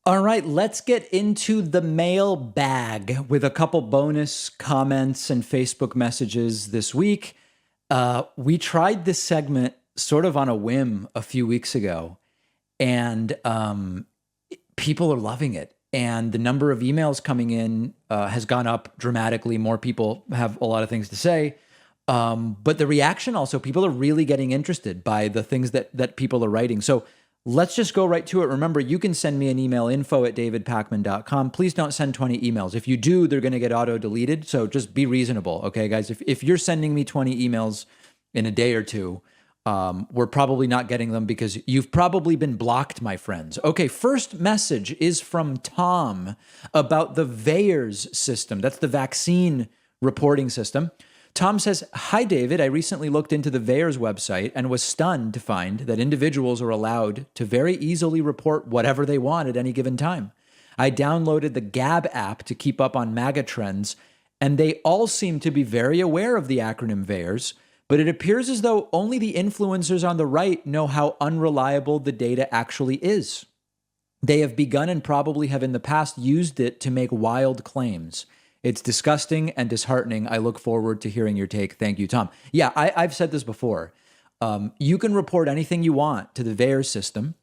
All right, let's get into the mail bag with a couple bonus comments and Facebook messages this week. We tried this segment sort of on a whim a few weeks ago, and people are loving it. And the number of emails coming in has gone up dramatically. More people have a lot of things to say. But the reaction also, people are really getting interested by the things that people are writing. So let's just go right to it. Remember, you can send me an email, info@davidpakman.com. Please don't send 20 emails. If you do, they're going to get auto-deleted. So just be reasonable, okay, guys? If you're sending me 20 emails in a day or two, we're probably not getting them because you've probably been blocked, my friends. Okay, first message is from Tom about the VAERS system. That's the vaccine reporting system. Tom says, "Hi, David. I recently looked into the VAERS website and was stunned to find that individuals are allowed to very easily report whatever they want at any given time. I downloaded the Gab app to keep up on MAGA trends, and they all seem to be very aware of the acronym VAERS, but it appears as though only the influencers on the right know how unreliable the data actually is. They have begun and probably have in the past used it to make wild claims. It's disgusting and disheartening. I look forward to hearing your take. Thank you, Tom." Yeah, I've said this before. You can report anything you want to the VAERS system,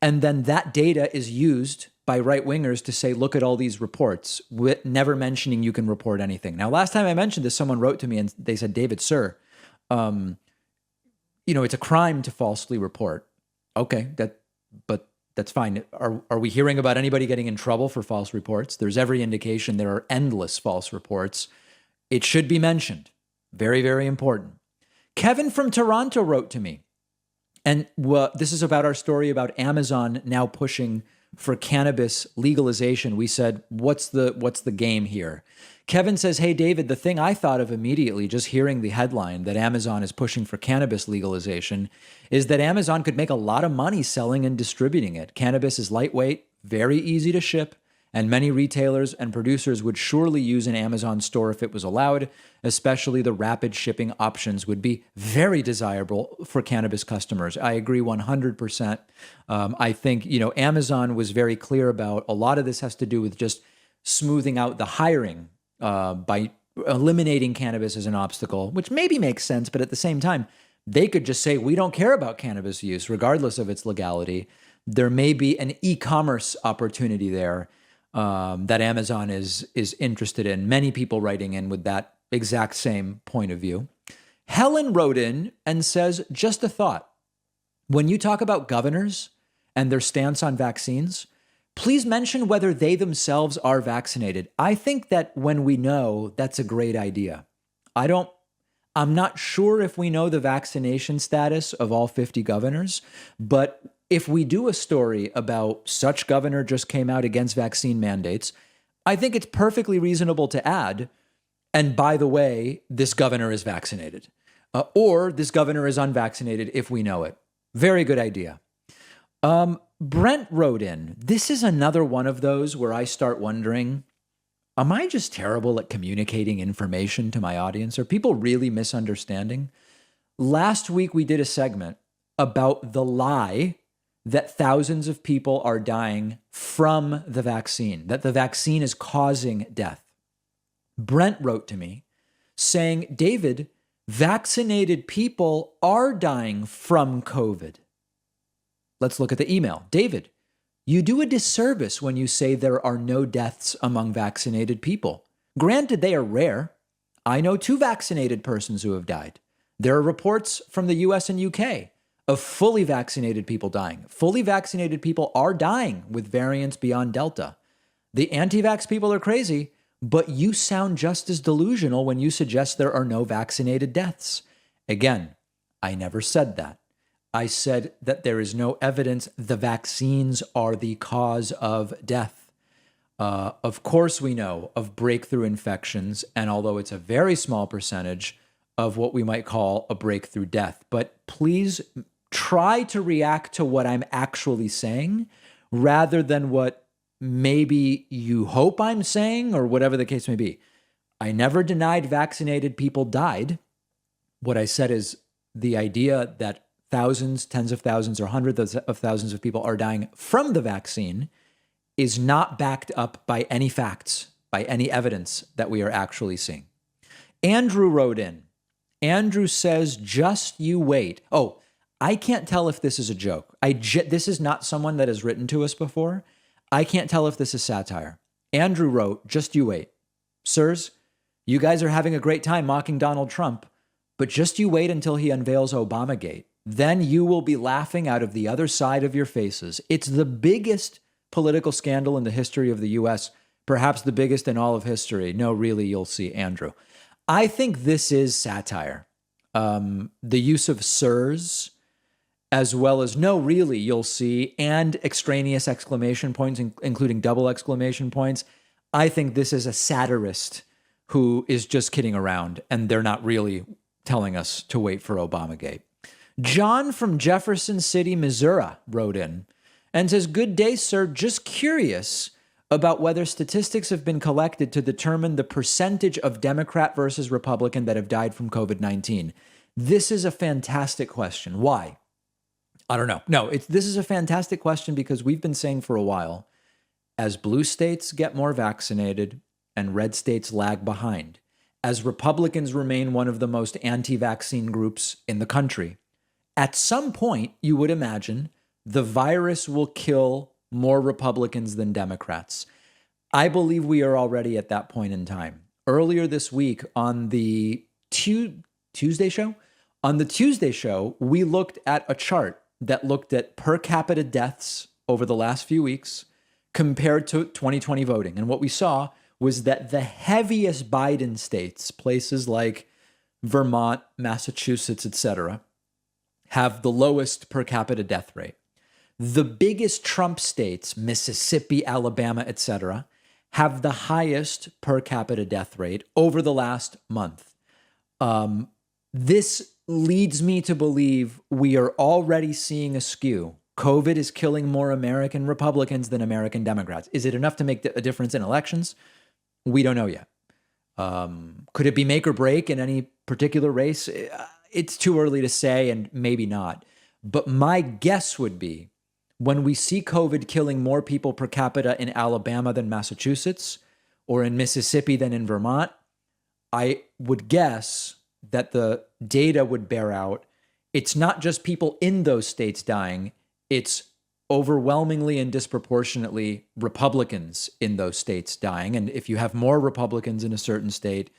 and then that data is used by right-wingers to say, look at all these reports, never mentioning you can report anything. Now, last time I mentioned this, someone wrote to me and they said, "David, sir, it's a crime to falsely report." Okay, but that's fine. Are we hearing about anybody getting in trouble for false reports? There's every indication there are endless false reports. It should be mentioned. Very, very important. Kevin from Toronto wrote to me, and this is about our story about Amazon now pushing for cannabis legalization. We said, what's the game here? Kevin says, "Hey, David, the thing I thought of immediately just hearing the headline that Amazon is pushing for cannabis legalization is that Amazon could make a lot of money selling and distributing it. Cannabis is lightweight, very easy to ship, and many retailers and producers would surely use an Amazon store if it was allowed, especially the rapid shipping options would be very desirable for cannabis customers." I agree 100%. I think, Amazon was very clear about a lot of this has to do with just smoothing out the hiring by eliminating cannabis as an obstacle, which maybe makes sense, but at the same time, they could just say, we don't care about cannabis use, regardless of its legality. There may be an e-commerce opportunity there that Amazon is interested in. Many people writing in with that exact same point of view. Helen wrote in and says, "Just a thought. When you talk about governors and their stance on vaccines, please mention whether they themselves are vaccinated. I think that when we know, that's a great idea. I'm not sure if we know the vaccination status of all 50 governors, but if we do a story about such governor just came out against vaccine mandates, I think it's perfectly reasonable to add, and by the way, this governor is vaccinated, or this governor is unvaccinated if we know it. Very good idea." Brent wrote in, "This is another one of those where I start wondering, am I just terrible at communicating information to my audience? Are people really misunderstanding? Last week, we did a segment about the lie that thousands of people are dying from the vaccine, that the vaccine is causing death. Brent wrote to me saying, David, vaccinated people are dying from COVID. Let's look at the email. David, you do a disservice when you say there are no deaths among vaccinated people. Granted, they are rare. I know 2 vaccinated persons who have died. There are reports from the US and UK of fully vaccinated people dying. Fully vaccinated people are dying with variants beyond Delta. The anti-vax people are crazy, but you sound just as delusional when you suggest there are no vaccinated deaths. Again, I never said that. I said that there is no evidence the vaccines are the cause of death. Of course, we know of breakthrough infections, and although it's a very small percentage of what we might call a breakthrough death, but please try to react to what I'm actually saying rather than what maybe you hope I'm saying or whatever the case may be. I never denied vaccinated people died. What I said is the idea that thousands, tens of thousands, or hundreds of thousands of people are dying from the vaccine is not backed up by any facts, by any evidence that we are actually seeing. Andrew wrote in. Andrew says, just you wait. Oh, I can't tell if this is a joke. This is not someone that has written to us before. I can't tell if this is satire. Andrew wrote, just you wait. Sirs, you guys are having a great time mocking Donald Trump, but just you wait until he unveils Obamagate. Then you will be laughing out of the other side of your faces. It's the biggest political scandal in the history of the U.S., perhaps the biggest in all of history. No, really, you'll see, Andrew. I think this is satire. The use of sirs, as well as no, really, you'll see, and extraneous exclamation points, including double exclamation points. I think this is a satirist who is just kidding around, and they're not really telling us to wait for Obamagate. John from Jefferson City, Missouri, wrote in and says, good day, sir. Just curious about whether statistics have been collected to determine the percentage of Democrat versus Republican that have died from COVID-19. This is a fantastic question. Why? I don't know. No, this is a fantastic question because we've been saying for a while, as blue states get more vaccinated and red states lag behind, as Republicans remain one of the most anti-vaccine groups in the country, at some point, you would imagine the virus will kill more Republicans than Democrats. I believe we are already at that point in time. Earlier this week on the Tuesday show, we looked at a chart that looked at per capita deaths over the last few weeks compared to 2020 voting. And what we saw was that the heaviest Biden states, places like Vermont, Massachusetts, etc., have the lowest per capita death rate. The biggest Trump states, Mississippi, Alabama, etc., have the highest per capita death rate over the last month. This leads me to believe we are already seeing a skew. COVID is killing more American Republicans than American Democrats. Is it enough to make a difference in elections? We don't know yet. Could it be make or break in any particular race? It's too early to say, and maybe not. But my guess would be when we see COVID killing more people per capita in Alabama than Massachusetts, or in Mississippi than in Vermont, I would guess that the data would bear out. It's not just people in those states dying, it's overwhelmingly and disproportionately Republicans in those states dying. And if you have more Republicans in a certain state,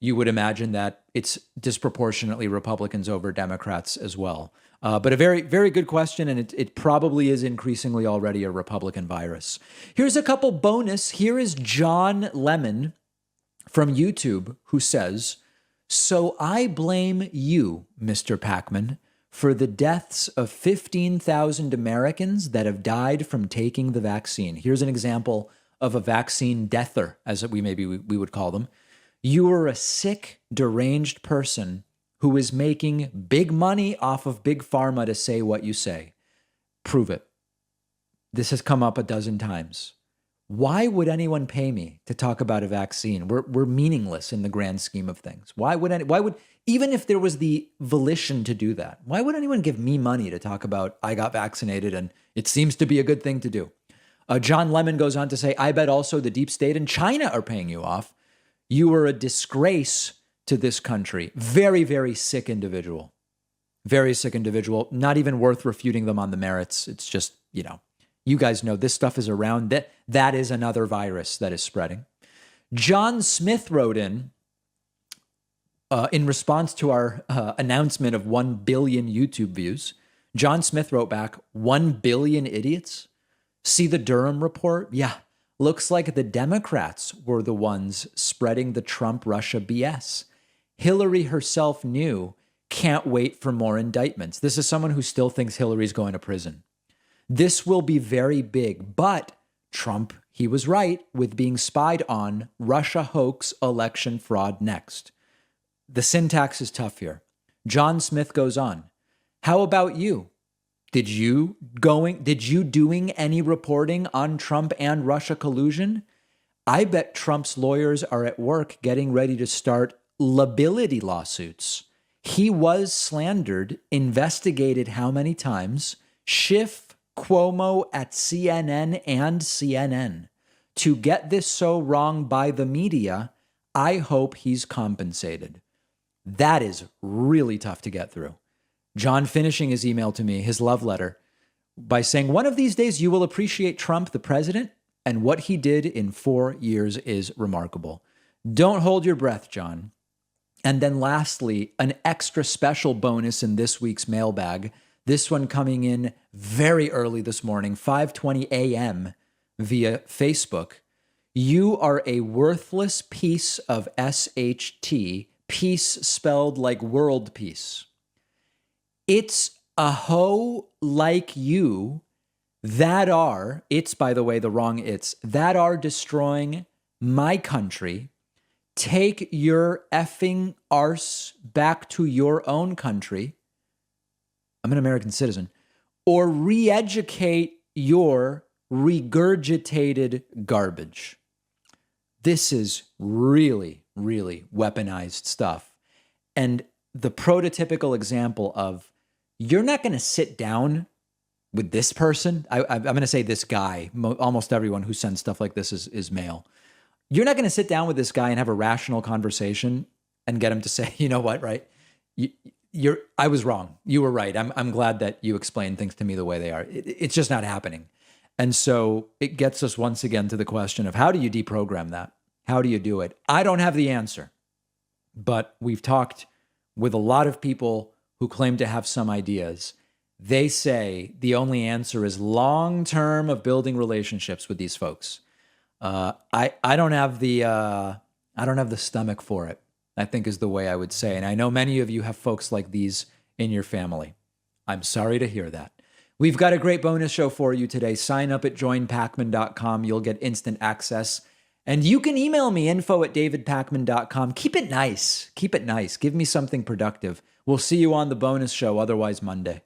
you would imagine that it's disproportionately Republicans over Democrats as well. But a very, very good question, and it probably is increasingly already a Republican virus. Here's a couple bonus. Here is John Lemon from YouTube who says, so I blame you, Mr. Pakman, for the deaths of 15,000 Americans that have died from taking the vaccine. Here's an example of a vaccine deather, as we would call them. You are a sick, deranged person who is making big money off of big pharma to say what you say. Prove it. This has come up a dozen times. Why would anyone pay me to talk about a vaccine? We're meaningless in the grand scheme of things. Why would even if there was the volition to do that, why would anyone give me money to talk about I got vaccinated and it seems to be a good thing to do? John Lemon goes on to say, I bet also the deep state and China are paying you off. You are a disgrace to this country. Very, very sick individual. Very sick individual. Not even worth refuting them on the merits. It's just, you guys know this stuff is around. That is another virus that is spreading. John Smith wrote in response to our announcement of 1 billion YouTube views. John Smith wrote back, 1 billion idiots? See the Durham report? Yeah. Looks like the Democrats were the ones spreading the Trump-Russia BS. Hillary herself knew, can't wait for more indictments. This is someone who still thinks Hillary's going to prison. This will be very big, but Trump, he was right with being spied on. Russia hoax, election fraud next. The syntax is tough here. John Smith goes on. How about you? Did you doing any reporting on Trump and Russia collusion? I bet Trump's lawyers are at work getting ready to start liability lawsuits. He was slandered, investigated how many times? Schiff, Cuomo at CNN and CNN. To get this so wrong by the media, I hope he's compensated. That is really tough to get through. John finishing his email to me, his love letter, by saying, one of these days you will appreciate Trump, the president, and what he did in 4 years is remarkable. Don't hold your breath, John. And then lastly, an extra special bonus in this week's mailbag. This one coming in very early this morning, 5:20 a.m. via Facebook. You are a worthless piece of SHT, peace spelled like world peace. It's a hoe like you that are, it's by the way, the wrong it's, that are destroying my country. Take your effing arse back to your own country. I'm an American citizen. Or re-educate your regurgitated garbage. This is really, really weaponized stuff. And the prototypical example of, you're not going to sit down with this person. I'm going to say this guy. Almost everyone who sends stuff like this is male. You're not going to sit down with this guy and have a rational conversation and get him to say, you know what, right? I was wrong. You were right. I'm glad that you explained things to me the way they are. It's just not happening. And so it gets us once again to the question of, how do you deprogram that? How do you do it? I don't have the answer, but we've talked with a lot of people who claim to have some ideas. They say the only answer is long-term of building relationships with these folks. I don't have the stomach for it, I think is the way I would say. And I know many of you have folks like these in your family. I'm sorry to hear that. We've got a great bonus show for you today. Sign up at joinpakman.com. You'll get instant access. And you can email me, info@davidpakman.com. Keep it nice. Keep it nice. Give me something productive. We'll see you on the bonus show, otherwise Monday.